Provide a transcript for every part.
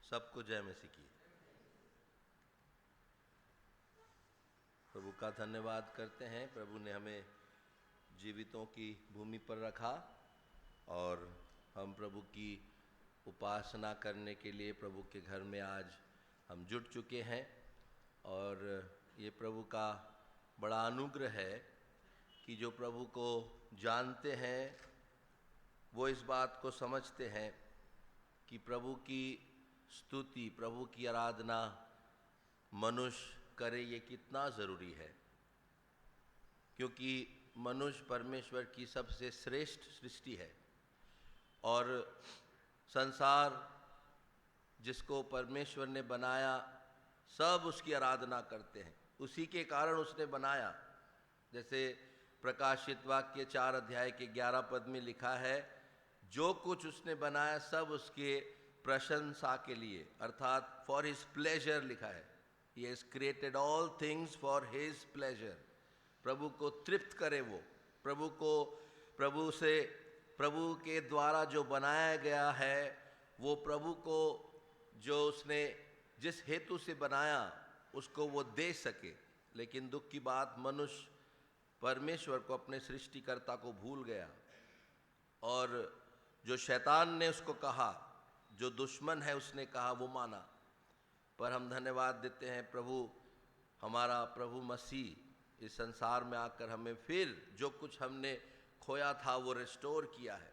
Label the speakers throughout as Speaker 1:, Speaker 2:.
Speaker 1: सबको जय मसीह की। प्रभु का धन्यवाद करते हैं। प्रभु ने हमें जीवितों की भूमि पर रखा और हम प्रभु की उपासना करने के लिए प्रभु के घर में आज हम जुट चुके हैं। और ये प्रभु का बड़ा अनुग्रह है कि जो प्रभु को जानते हैं वो इस बात को समझते हैं कि प्रभु की स्तुति, प्रभु की आराधना मनुष्य करे ये कितना ज़रूरी है, क्योंकि मनुष्य परमेश्वर की सबसे श्रेष्ठ सृष्टि है और संसार जिसको परमेश्वर ने बनाया सब उसकी आराधना करते हैं। उसी के कारण उसने बनाया। जैसे प्रकाशित वाक्य 4 अध्याय के 11 पद में लिखा है, जो कुछ उसने बनाया सब उसके प्रशंसा के लिए, अर्थात फॉर हिज प्लेजर लिखा है। He has created all things for his pleasure। प्रभु को तृप्त करे वो, प्रभु के द्वारा जो बनाया गया है वो प्रभु को जो उसने जिस हेतु से बनाया उसको वो दे सके। लेकिन दुख की बात, मनुष्य परमेश्वर को, अपने सृष्टिकर्ता को भूल गया और जो शैतान ने उसको कहा, जो दुश्मन है उसने कहा, वो माना। पर हम धन्यवाद देते हैं प्रभु, हमारा प्रभु मसीह इस संसार में आकर हमें फिर जो कुछ हमने खोया था वो रिस्टोर किया है,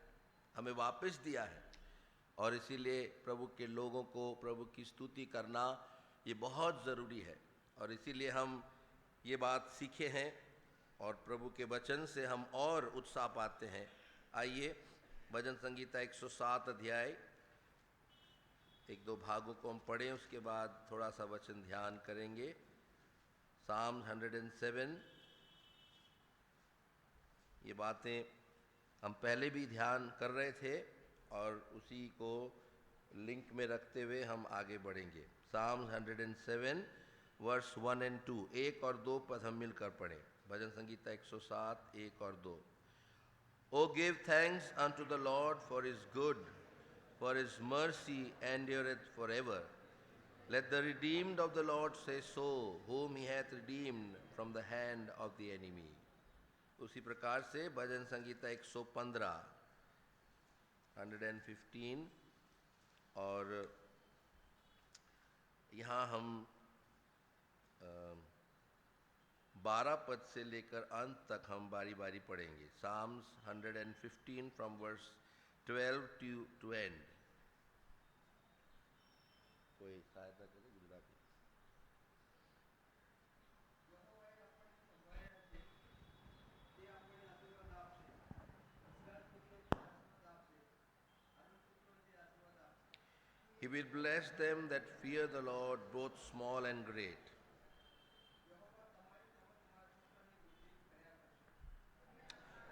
Speaker 1: हमें वापस दिया है। और इसीलिए प्रभु के लोगों को प्रभु की स्तुति करना ये बहुत ज़रूरी है और इसीलिए हम ये बात सीखे हैं और प्रभु के वचन से हम और उत्साह पाते हैं। आइए भजन संगीता 107 अध्याय 1-2 भागों को हम पढ़ें, उसके बाद थोड़ा सा वचन ध्यान करेंगे। साम 107, ये बातें हम पहले भी ध्यान कर रहे थे और उसी को लिंक में रखते हुए हम आगे बढ़ेंगे। साम 107 वर्स 1 और 2, 1 और 2 पद हम मिलकर पढ़ें। भजन संगीता 107 1 और 2। O give thanks unto the Lord for his good, for his mercy endureth forever. Let the redeemed of the Lord say so, whom he hath redeemed from the hand of the enemy। उसी प्रकार से भजन संगीता 115 115 और यहाँ हम 12 पद से लेकर अंत तक हम बारी बारी पढ़ेंगे। Psalms 115 from verse 12 to end। कोई सहायता करे Gujarati? He will bless them that fear the Lord, both small and great।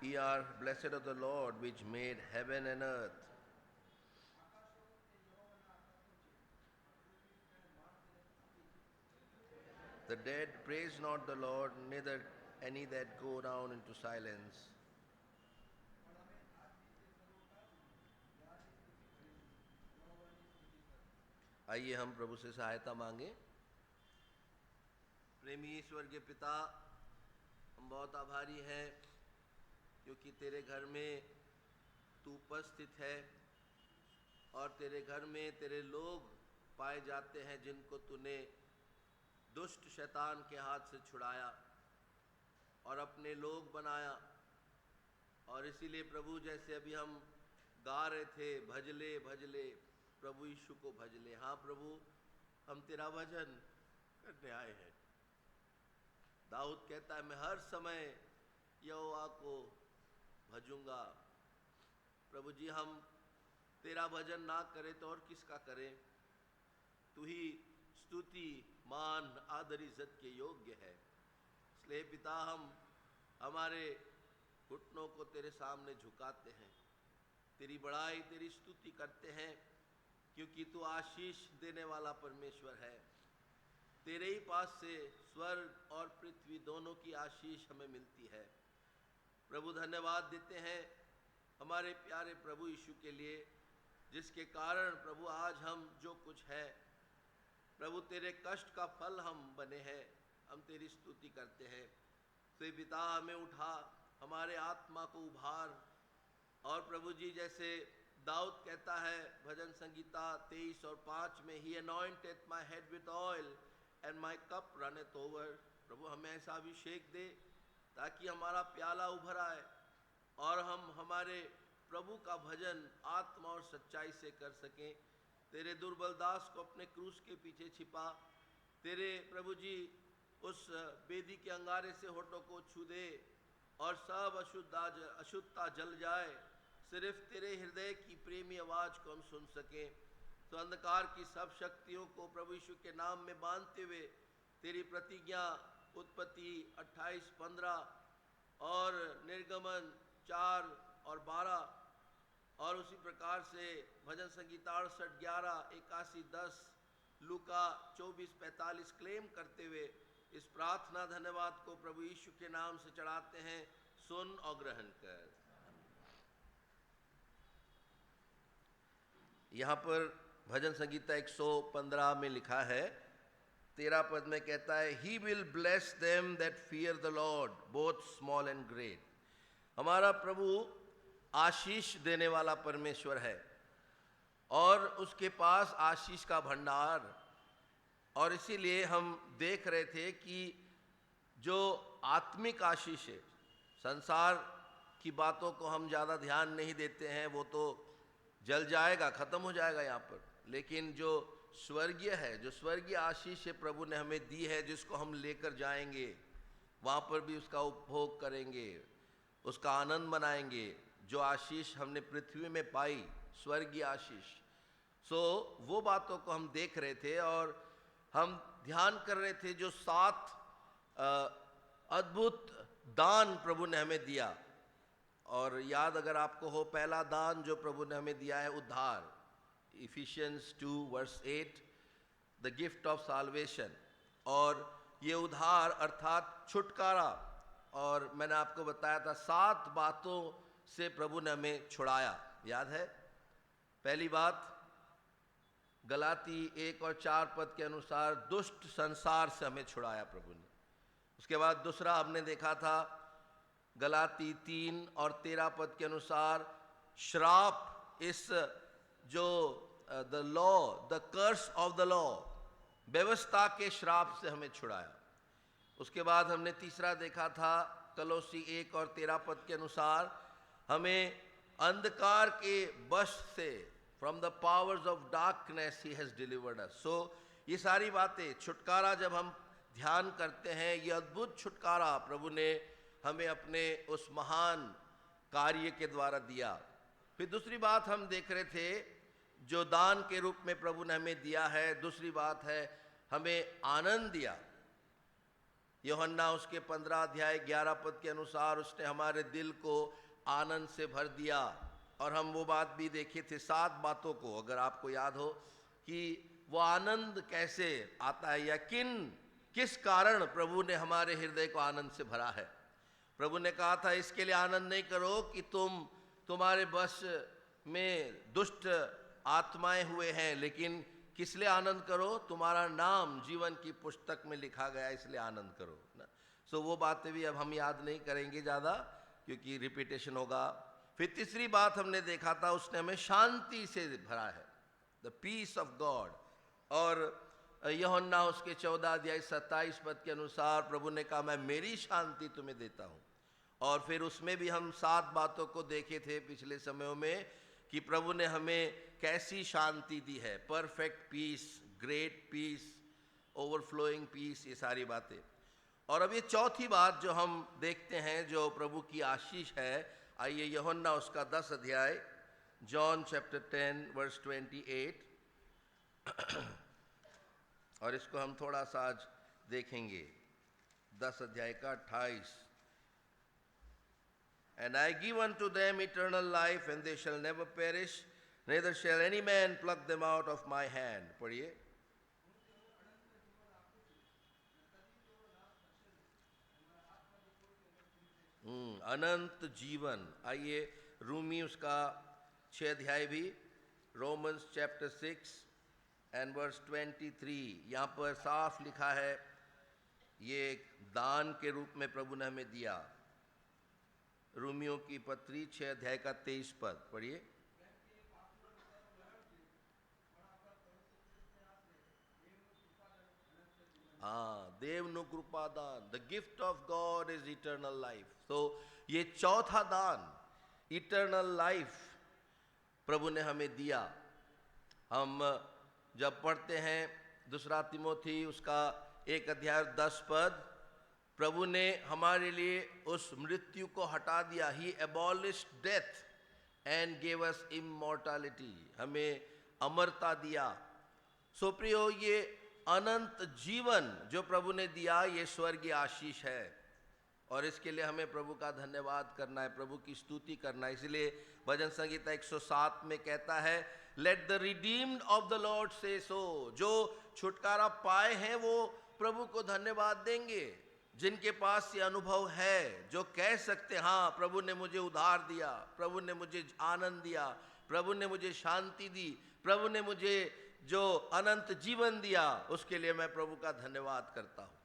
Speaker 1: Ye are blessed of the Lord, which made heaven and earth। The dead praise not the Lord, neither any that go down into silence। आइए हम प्रभु से सहायता मांगे। प्रेमी ईश्वर के पिता, हम बहुत आभारी हैं क्योंकि तेरे घर में तू उपस्थित है और तेरे घर में तेरे लोग पाए जाते हैं जिनको तूने दुष्ट शैतान के हाथ से छुड़ाया और अपने लोग बनाया। और इसीलिए प्रभु, जैसे अभी हम गा रहे थे, भजले भजले प्रभु यीशु को भजले। हाँ प्रभु, हम तेरा भजन करने आए हैं। दाऊद कहता है, मैं हर समय यहोवा को भजूंगा। प्रभु जी, हम तेरा भजन ना करें तो और किसका करें? तू ही स्तुति, मान, आदर, इज्जत के योग्य है। इसलिए पिता, हम हमारे घुटनों को तेरे सामने झुकाते हैं, तेरी बड़ाई, तेरी स्तुति करते हैं, क्योंकि तू आशीष देने वाला परमेश्वर है। तेरे ही पास से स्वर्ग और पृथ्वी दोनों की आशीष हमें मिलती है। प्रभु, धन्यवाद देते हैं हमारे प्यारे प्रभु यीशु के लिए, जिसके कारण प्रभु आज हम जो कुछ है, प्रभु तेरे कष्ट का फल हम बने हैं, हम तेरी स्तुति करते हैं। तो पिता हमें उठा, हमारे आत्मा को उभार, और प्रभु जी जैसे दाऊद कहता है भजन संगीता 23 और 5 में, ही anointeth my head with oil and my cup runneth over। प्रभु हमें ऐसा अभिषेक दे ताकि हमारा प्याला उभर आए और हम हमारे प्रभु का भजन आत्मा और सच्चाई से कर सकें। तेरे दुर्बल दास को अपने क्रूस के पीछे छिपा, तेरे प्रभु जी उस बेदी के अंगारे से होठों को छू दे और सब अशुद्धता जल जाए, सिर्फ तेरे हृदय की प्रेमी आवाज को हम सुन सकें। तो अंधकार की सब शक्तियों को प्रभु यीशु के नाम में बांधते हुए तेरी प्रतिज्ञा उत्पत्ति 28:15 और निर्गमन 4 और 12 और उसी प्रकार से भजन संगीता 68:11, 81:10, लूका 24:45 क्लेम करते हुए इस प्रार्थना धन्यवाद को प्रभु यीशु के नाम से चढ़ाते हैं। सुन और ग्रहण कर। यहाँ पर भजन संगीता 115 में लिखा है, 13 पद में कहता है, He will bless them that fear the Lord, both small and great। हमारा प्रभु आशीष देने वाला परमेश्वर है और उसके पास आशीष का भंडार। और इसीलिए हम देख रहे थे कि जो आत्मिक आशीष है, संसार की बातों को हम ज़्यादा ध्यान नहीं देते हैं, वो तो जल जाएगा, खत्म हो जाएगा यहाँ पर, लेकिन जो स्वर्गीय है, जो स्वर्गीय आशीष है प्रभु ने हमें दी है, जिसको हम लेकर जाएंगे, वहाँ पर भी उसका उपभोग करेंगे, उसका आनंद मनाएंगे। जो आशीष हमने पृथ्वी में पाई, स्वर्गीय आशीष, वो बातों को हम देख रहे थे और हम ध्यान कर रहे थे जो 7 अद्भुत दान प्रभु ने हमें दिया। और याद अगर आपको हो, पहला दान जो प्रभु ने हमें दिया है उद्धार, efficiency 2:8, the gift of solvation. और ये उद्धार अर्थात छुटकारा, और मैंने आपको बताया था 7 बातों से प्रभु ने हमें छुड़ाया, याद है। पहली बात, गलाती 1 और 4 पद के अनुसार दुष्ट संसार से हमें छुड़ाया प्रभु ने। उसके बाद दूसरा हमने देखा था गलाती 3 और 13 पद के अनुसार श्राप, इस जो the law, the curse of the law, व्यवस्था के श्राप से हमें छुड़ाया। उसके बाद हमने तीसरा देखा था कलोसी 1 और 13 पद के अनुसार हमें अंधकार के वश से, from the powers of darkness he has delivered us. ये सारी बातें, छुटकारा जब हम ध्यान करते हैं, ये अद्भुत छुटकारा प्रभु ने हमें अपने उस महान कार्य के द्वारा दिया। फिर दूसरी बात हम देख रहे थे, जो दान के रूप में प्रभु ने हमें दिया है, दूसरी बात है हमें आनंद दिया। यूहन्ना उसके 15 अध्याय 11 पद के अनुसार उसने हमारे दिल को आनंद से भर दिया। और हम वो बात भी देखे थे, 7 बातों को, अगर आपको याद हो, कि वो आनंद कैसे आता है या किस कारण प्रभु ने हमारे हृदय को आनंद से भरा है। प्रभु ने कहा था, इसके लिए आनंद नहीं करो कि तुम्हारे बस में दुष्ट आत्माएं हुए हैं, लेकिन किस लिए आनंद करो, तुम्हारा नाम जीवन की पुस्तक में लिखा गया, इसलिए आनंद करो ना। वो बातें भी अब हम याद नहीं करेंगे ज़्यादा, क्योंकि रिपीटेशन होगा। फिर तीसरी बात हमने देखा था, उसने हमें शांति से भरा है, द पीस ऑफ गॉड। और यूहन्ना उसके 14 अध्याय 27 पद के अनुसार प्रभु ने कहा, मैं मेरी शांति तुम्हें देता हूँ। और फिर उसमें भी हम 7 बातों को देखे थे पिछले समयों में, कि प्रभु ने हमें कैसी शांति दी है, perfect peace, great peace, overflowing peace, ये सारी बातें। और अब ये चौथी बात जो हम देखते हैं, जो प्रभु की आशीष है, आइए यूहन्ना उसका 10 अध्याय, जॉन चैप्टर 10 वर्स 28, और इसको हम थोड़ा सा आज देखेंगे। 10 अध्याय का 28, And I give unto them eternal life, and they shall never perish, neither shall any man pluck them out of my hand। पढ़िए। अनंत जीवन। आइए रूमी उसका 6 अध्याय भी, Romans chapter 6 and verse 23, यहाँ पर साफ लिखा है, ये एक दान के रूप में प्रभु ने हमें दिया। रोमियो की पत्री 6 अध्याय का 23 पद पढ़िए। देवनु कृपा दान, the gift of God is eternal life. तो ये चौथा दान, इटर्नल लाइफ, प्रभु ने हमें दिया। हम जब पढ़ते हैं दूसरा तिमोथी उसका 1 अध्याय 10 पद, प्रभु ने हमारे लिए उस मृत्यु को हटा दिया। He abolished death and gave us immortality, हमें अमरता दिया। सो प्रियो, ये अनंत जीवन जो प्रभु ने दिया, ये स्वर्गीय आशीष है और इसके लिए हमें प्रभु का धन्यवाद करना है, प्रभु की स्तुति करना है। इसलिए भजन संगीता 107 में कहता है, let the redeemed of the Lord से सो, जो छुटकारा पाए हैं वो प्रभु को धन्यवाद देंगे। जिनके पास ये अनुभव है, जो कह सकते हाँ प्रभु ने मुझे उद्धार दिया, प्रभु ने मुझे आनंद दिया, प्रभु ने मुझे शांति दी, प्रभु ने मुझे जो अनंत जीवन दिया, उसके लिए मैं प्रभु का धन्यवाद करता हूँ।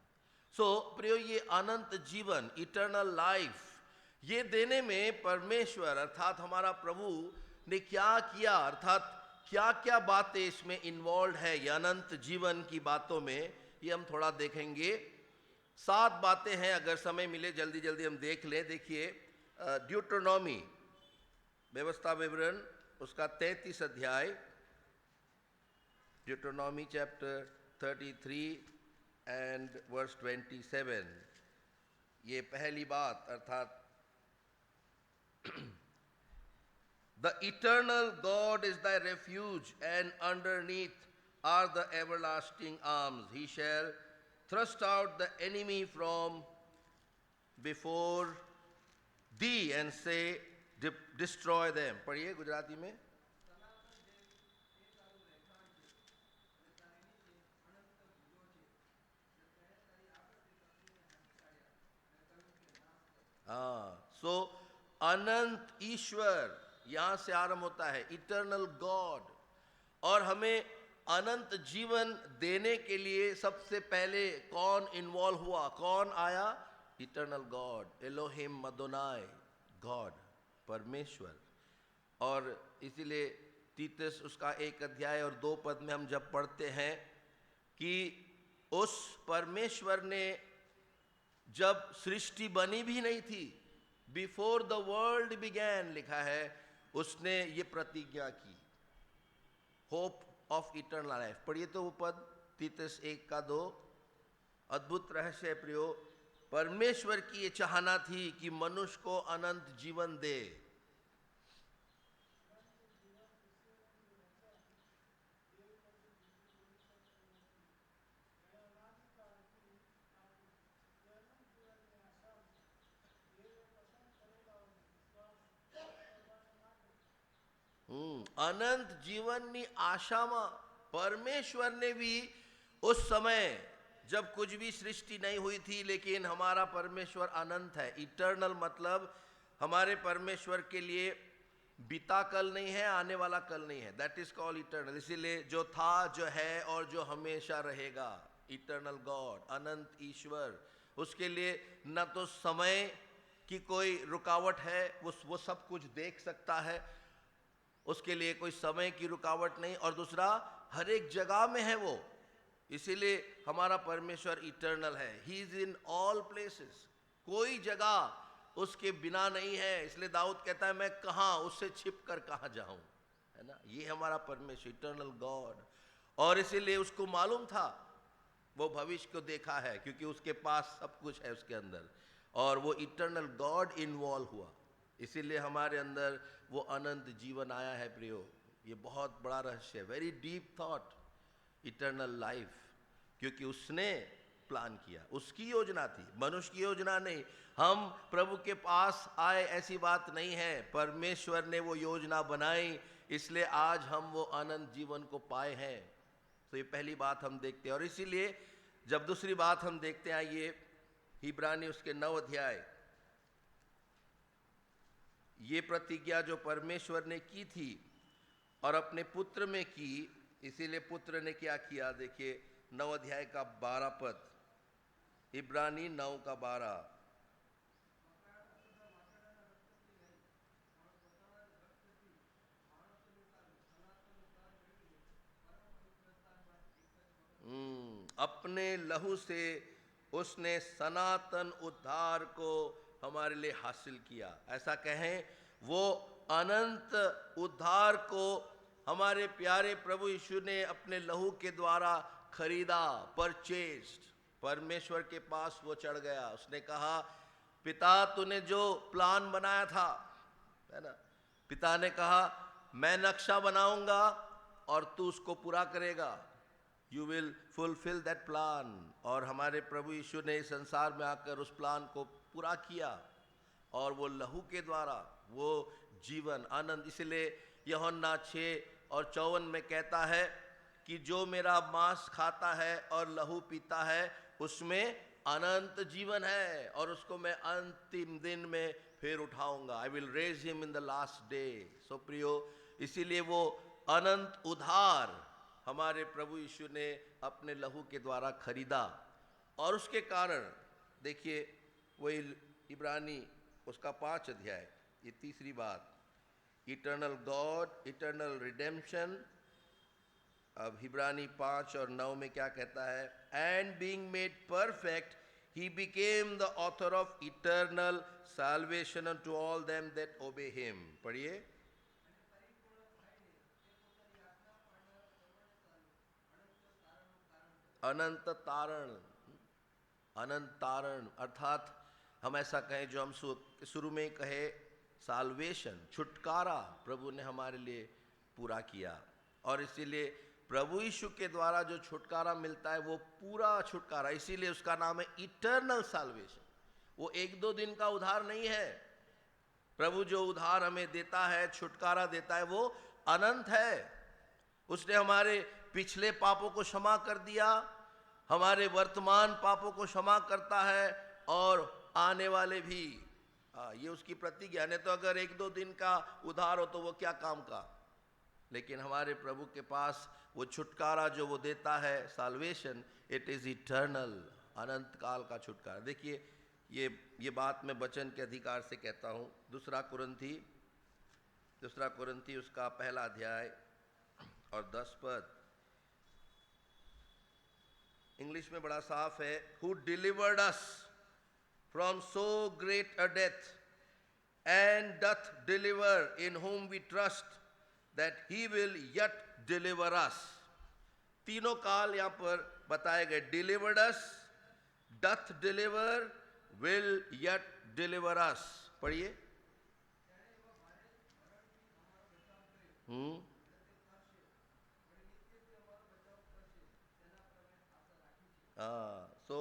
Speaker 1: सो प्रियो, ये अनंत जीवन, इटर्नल लाइफ, ये देने में परमेश्वर अर्थात हमारा प्रभु ने क्या किया, अर्थात क्या क्या बातें इसमें इन्वॉल्व है, ये अनंत जीवन की बातों में, ये हम थोड़ा देखेंगे। 7 बातें हैं, अगर समय मिले जल्दी जल्दी हम देख लें। देखिए, ड्यूटरोनॉमी, व्यवस्था विवरण उसका 33 अध्याय, Deuteronomy chapter 33 and verse 27, ये पहली बात अर्थात The eternal God is thy refuge, and underneath are the everlasting arms. He shall thrust out the enemy from before thee and say, destroy them. पढ़िए गुजराती में। सो अनंत ईश्वर यहां से आरंभ होता है, इटर्नल गॉड। और हमें अनंत जीवन देने के लिए सबसे पहले कौन इन्वॉल्व हुआ, कौन आया? इटर्नल गॉड, एलोहिम मदोनाई, गॉड, परमेश्वर। और इसीलिए तीतस उसका 1 अध्याय और 2 पद में हम जब पढ़ते हैं कि उस परमेश्वर ने जब सृष्टि बनी भी नहीं थी, बिफोर द वर्ल्ड बिगैन लिखा है, उसने ये प्रतिज्ञा की, होप ऑफ इटर्नल लाइफ। पढ़िए तो वो पद, तीतस 1 का 2। अद्भुत रहस्य प्रियो, परमेश्वर की ये चाहना थी कि मनुष्य को अनंत जीवन दे। अनंत जीवननी आशामा परमेश्वर ने भी उस समय जब कुछ भी सृष्टि नहीं हुई थी, लेकिन हमारा परमेश्वर अनंत है। इटर्नल मतलब हमारे परमेश्वर के लिए बीता कल नहीं है, आने वाला कल नहीं है, दैट इज कॉल्ड इटर्नल। इसीलिए जो था, जो है और जो हमेशा रहेगा, इटर्नल गॉड, अनंत ईश्वर, उसके लिए न तो समय की कोई रुकावट है, वो सब कुछ देख सकता है, उसके लिए कोई समय की रुकावट नहीं, और दूसरा हर एक जगह में है वो, इसीलिए हमारा परमेश्वर इटर्नल है। He is in all places, कोई जगह उसके बिना नहीं है। इसलिए दाऊद कहता है, मैं कहाँ उससे छिप कर कहाँ जाऊं, है ना। ये हमारा परमेश्वर, इटर्नल गॉड। और इसीलिए उसको मालूम था, वो भविष्य को देखा है, क्योंकि उसके पास सब कुछ है उसके अंदर, और वो इटर्नल गॉड इन्वॉल्व हुआ। इसीलिए हमारे अंदर वो अनंत जीवन आया है प्रियो। ये बहुत बड़ा रहस्य है, very deep thought, eternal life, क्योंकि उसने प्लान किया, उसकी योजना थी, मनुष्य की योजना नहीं। हम प्रभु के पास आए ऐसी बात नहीं है, परमेश्वर ने वो योजना बनाई, इसलिए आज हम वो अनंत जीवन को पाए हैं। तो ये पहली बात हम देखते हैं। और इसीलिए जब दूसरी बात हम देखते हैं, ये इब्रानी उसके 9 अध्याय, ये प्रतिज्ञा जो परमेश्वर ने की थी, और अपने पुत्र में की। इसीलिए पुत्र ने क्या किया, देखिए 9 अध्याय का 12 पद, इब्रानी 9 का 12। अपने लहू से उसने सनातन उद्धार को हमारे लिए हासिल किया। ऐसा कहें, वो अनंत उद्धार को हमारे प्यारे प्रभु यीशु ने अपने लहू के द्वारा खरीदा, परचेस्ड। परमेश्वर के पास वो चढ़ गया, उसने कहा, पिता तूने जो प्लान बनाया था, है ना, पिता ने कहा मैं नक्शा बनाऊंगा और तू उसको पूरा करेगा, you will fulfil that plan. और हमारे प्रभु यीशु ने इस संसार में आकर उस प्लान को पूरा किया, और वो लहू के द्वारा वो जीवन आनंद। इसलिए यूहन्ना 6:54 में कहता है कि जो मेरा मांस खाता है और लहू पीता है उसमें अनंत जीवन है, और उसको मैं अंतिम दिन में फिर उठाऊंगा। I will raise him in the last day. So प्रियो, इसीलिए वो अनंत उद्धार हमारे प्रभु यीशु ने अपने लहू के द्वारा खरीदा, और उसके कारण देखिए वही इब्रानी उसका 5 अध्याय, ये तीसरी बात, इटर्नल गॉड, इटर्नल रिडेम्पशन। अब इब्रानी 5 और 9 में क्या कहता है, and being made perfect he became the author of eternal salvation to all them that obey him. पढ़िए, अनंत तारण, अनंत तारण अर्थात हम ऐसा कहें, जो हम शुरू में ही कहे, साल्वेशन, छुटकारा प्रभु ने हमारे लिए पूरा किया। और इसीलिए प्रभु यीशु के द्वारा जो छुटकारा मिलता है वो पूरा छुटकारा, इसीलिए उसका नाम है इटर्नल साल्वेशन। वो 1-2 दिन का उद्धार नहीं है। प्रभु जो उद्धार हमें देता है, छुटकारा देता है, वो अनंत है। उसने हमारे पिछले पापों को क्षमा कर दिया, हमारे वर्तमान पापों को क्षमा करता है, और आने वाले भी। ये उसकी प्रतिज्ञा। नहीं तो अगर 1-2 दिन का उद्धार हो तो वो क्या काम का। लेकिन हमारे प्रभु के पास वो छुटकारा जो वो देता है, साल्वेशन, इट इज इटर्नल, अनंत काल का छुटकारा। देखिए ये बात मैं वचन के अधिकार से कहता हूँ। दूसरा कुरिन्थी उसका 1 अध्याय और 10 पद, इंग्लिश में बड़ा साफ है, who delivered us from so great a death and doth deliver, in whom we trust that he will yet deliver us। तीनों काल यहां पर बताए गए, delivered us, doth deliver, will yet deliver us। पढ़िए, सो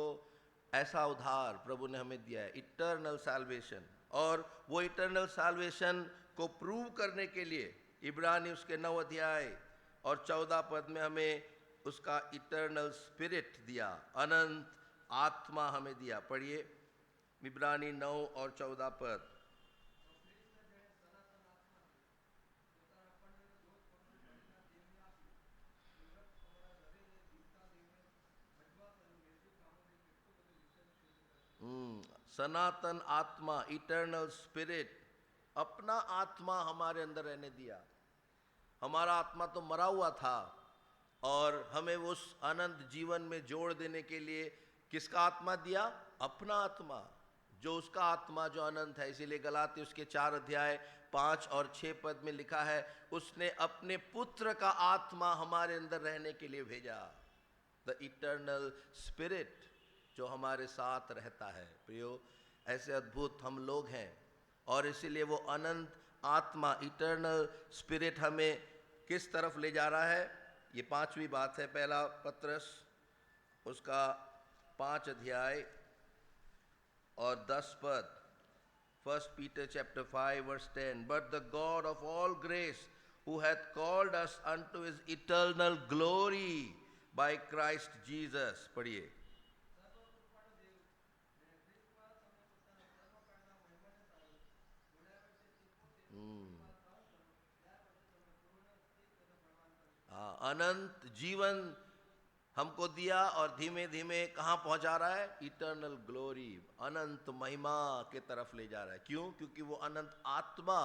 Speaker 1: ऐसा उद्धार प्रभु ने हमें दिया है, इटर्नल साल्वेशन। और वो इटर्नल साल्वेशन को प्रूव करने के लिए इब्रानी उसके 9 अध्याय और 14 पद में हमें उसका इटर्नल स्पिरिट दिया, अनंत आत्मा हमें दिया। पढ़िए, इब्रानी 9 और 14 पद। सनातन आत्मा, इटर्नल स्पिरिट, अपना आत्मा हमारे अंदर रहने दिया। हमारा आत्मा तो मरा हुआ था, और हमें उस अनंत जीवन में जोड़ देने के लिए किसका आत्मा दिया? अपना आत्मा, जो उसका आत्मा जो अनंत है। इसीलिए गलाती उसके 4 अध्याय 5 और 6 पद में लिखा है, उसने अपने पुत्र का आत्मा हमारे अंदर रहने के लिए भेजा, द इटर्नल स्पिरिट, जो हमारे साथ रहता है। प्रियो, ऐसे अद्भुत हम लोग हैं, और इसीलिए वो अनंत आत्मा, इटर्नल स्पिरिट हमें किस तरफ ले जा रहा है? ये 5वीं बात है। 1 पत्रस उसका 5 अध्याय और 10 पद, 1 Peter chapter 5 verse 10, but the God of all grace, who hath called us unto his eternal glory by Christ Jesus। पढ़िए, अनंत जीवन हमको दिया और धीमे धीमे कहाँ पहुंचा रहा है? इटर्नल ग्लोरी, अनंत महिमा के तरफ ले जा रहा है। क्यों? क्योंकि वो अनंत आत्मा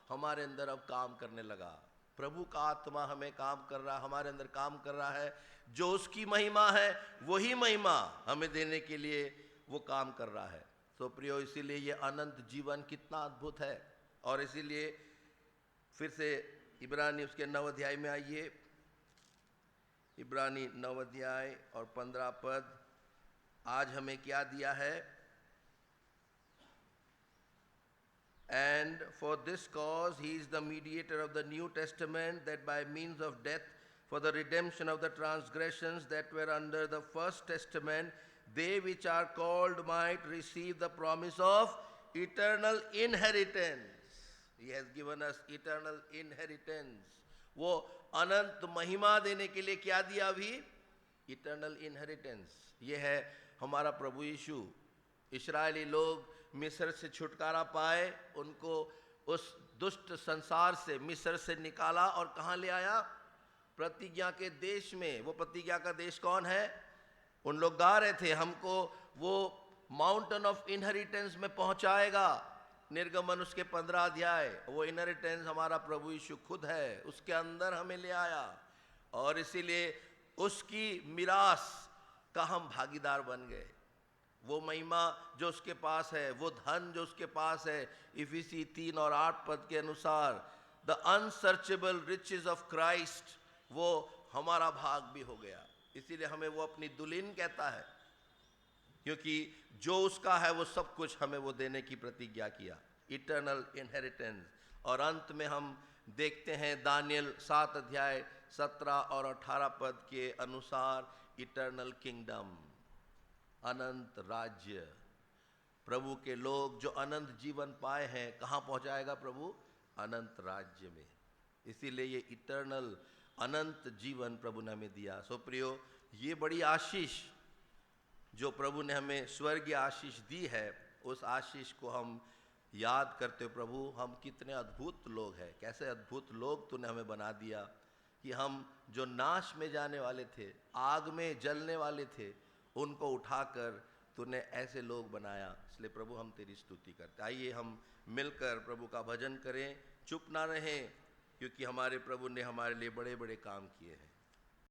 Speaker 1: हमारे अंदर अब काम करने लगा। प्रभु का आत्मा हमें काम कर रहा, हमारे अंदर काम कर रहा है। जो उसकी महिमा है वही महिमा हमें देने के लिए वो काम कर रहा है। तो प्रियो, इसीलिए ये अनंत जीवन कितना अद्भुत है। और इसीलिए फिर से इब्रानी उसके 9 अध्याय में आइए। इब्रानी 9 अध्याय और 15 पद आज हमें क्या दिया है? And for this cause he is the mediator of the New Testament, that by means of death, for the redemption of the transgressions that were under the first testament, they which are called might receive the promise of eternal inheritance. He has given us eternal inheritance. वो अनंत महिमा देने के लिए क्या दिया अभी? Eternal inheritance. ये है हमारा प्रभु यीशु। इस्राएली लोग मिस्र से छुटकारा पाए, उनको उस दुष्ट संसार से, मिस्र से निकाला और कहाँ ले आया? प्रतिज्ञा के देश में। वो प्रतिज्ञा का देश कौन है? उन लोग गा रहे थे, हमको वो माउंटेन ऑफ इनहेरिटेंस में पहुंचाएगा। निर्गमन उसके 15 अध्याय, वो इनहेरिटेंस हमारा प्रभु यीशु खुद है, उसके अंदर हमें ले आया। और इसीलिए उसकी मिरास का हम भागीदार बन गए। वो महिमा जो उसके पास है, वो धन जो उसके पास है, इफिसी 3 और 8 पद के अनुसार, द अनसर्चेबल रिचेस ऑफ क्राइस्ट, वो हमारा भाग भी हो गया। इसीलिए हमें वो अपनी दुल्हन कहता है, क्योंकि जो उसका है वो सब कुछ हमें वो देने की प्रतिज्ञा किया। Eternal inheritance. और अंत में हम देखते हैं दानियल 7 अध्याय 17 और 18 पद के अनुसार, इटर्नल किंगडम, अनंत राज्य। प्रभु के लोग जो अनंत जीवन पाए हैं, कहाँ पहुंचाएगा प्रभु? अनंत राज्य में। इसीलिए ये इटर्नल अनंत जीवन प्रभु ने हमें दिया। सो प्रियो, ये बड़ी आशीष जो प्रभु ने हमें स्वर्गीय आशीष दी है, उस आशीष को हम याद करते हो। प्रभु, हम कितने अद्भुत लोग हैं, कैसे अद्भुत लोग तूने हमें बना दिया कि हम जो नाश में जाने वाले थे, आग में जलने वाले थे, उनको उठाकर तूने ऐसे लोग बनाया। इसलिए प्रभु हम तेरी स्तुति करते। आइए हम मिलकर प्रभु का भजन करें, चुप ना रहें, क्योंकि हमारे प्रभु ने हमारे लिए बड़े बड़े काम किए हैं।